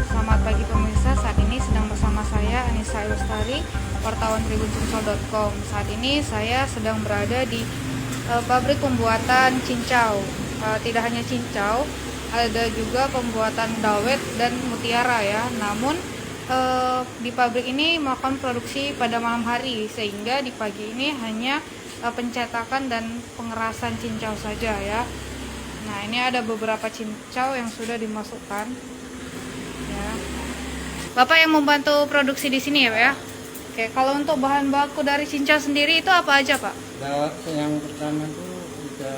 Selamat pagi pemirsa, saat ini sedang bersama saya Anissa Ilustari, wartawan tribuncincau.com. Saat ini saya sedang berada di pabrik pembuatan cincau. Tidak hanya cincau, ada juga pembuatan dawet dan mutiara ya. Namun di pabrik ini melakukan produksi pada malam hari, sehingga di pagi ini hanya pencetakan dan pengerasan cincau saja ya. Nah, ini ada beberapa cincau yang sudah dimasukkan ya. Bapak yang membantu produksi di sini ya, Pak ya? Oke, kalau untuk bahan baku dari cincau sendiri itu apa aja, Pak? Yang pertama itu kita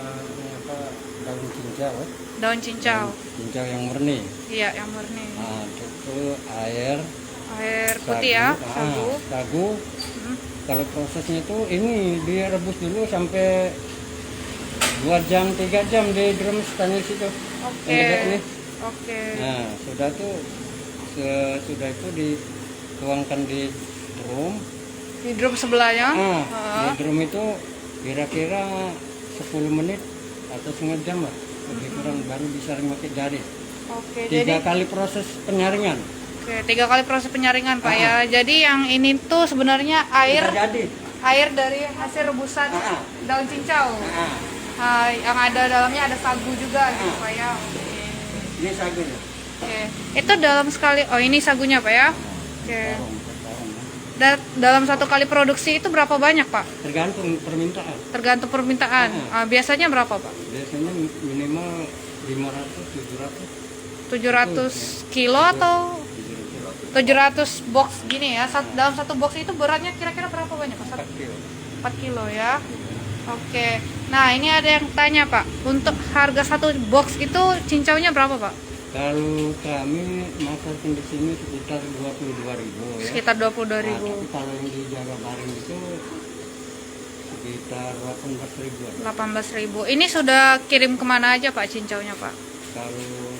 daun cincau. Daun cincau. Cincau yang murni. Iya, yang murni. Nah, itu air Putih ya, sagu. Sagu. Kalau prosesnya itu ini direbus dulu sampai 2 jam 3 jam di drum stainless itu. Oke. Oke. Nah, sudah itu dituangkan di drum. Di drum sebelahnya. Di drum itu kira-kira 10 menit atau setengah jam lah, lebih kurang, baru bisa memakai jari. Oke, 3 kali proses penyaringan. Oke, 3 kali proses penyaringan, Pak ya. Jadi yang ini tuh sebenarnya air dari hasil rebusan daun cincau. Yang ada dalamnya ada sagu juga gitu, Pak ya. Oke. Ini sagunya. Oke. Itu dalam sekali. Oh, ini sagunya, Pak ya. Oke. Dalam 1 kali produksi itu berapa banyak, Pak? Tergantung permintaan. Tergantung permintaan. Biasanya berapa, Pak? Biasanya minimal 500 700 kilo atau 700 box gini ya. Dalam 1 box itu beratnya kira-kira berapa banyak, Pak? 4 kilo ya. Oke. Nah, ini ada yang tanya, Pak. Untuk harga 1 box itu cincaunya berapa, Pak? Kalau kami masarkan di sini sekitar 22.000 ya. Sekitar 22.000. Tapi kalau yang di Jagabaring itu sekitar 18.000. 18.000. Ini sudah kirim kemana aja, Pak, cincaunya, Pak? Kalau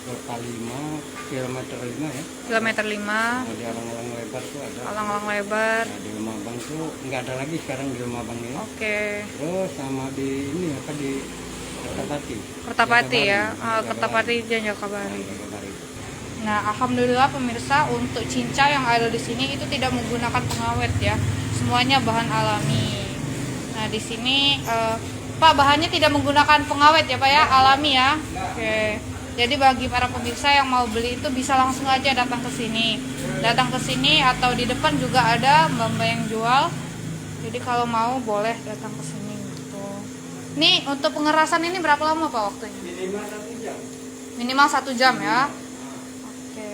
kota 5, kilometer 5 ya. Kilometer 5. Nah, di alang-alang lebar tuh ada. Alang-alang lebar. Nah, di Lumabang tuh nggak ada lagi sekarang di Lumabang ya. Oke. Terus sama di ini apa di Kertapati. Kertapati ya. Kertapati dan Jakabaring. Nah, alhamdulillah pemirsa, untuk cincau yang ada di sini itu tidak menggunakan pengawet ya. Semuanya bahan alami. Nah, di sini Pak, bahannya tidak menggunakan pengawet ya, Pak ya, alami ya. Oke. Jadi bagi para pemirsa yang mau beli itu bisa langsung aja datang ke sini. Datang ke sini atau di depan juga ada mbak-mbak yang jual. Jadi kalau mau boleh datang ke sini gitu. Nih, untuk pengerasan ini berapa lama, Pak, waktunya? Minimal 1 jam. Minimal 1 jam ya. Oke.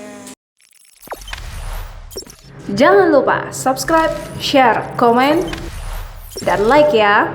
Jangan lupa subscribe, share, komen, dan like ya.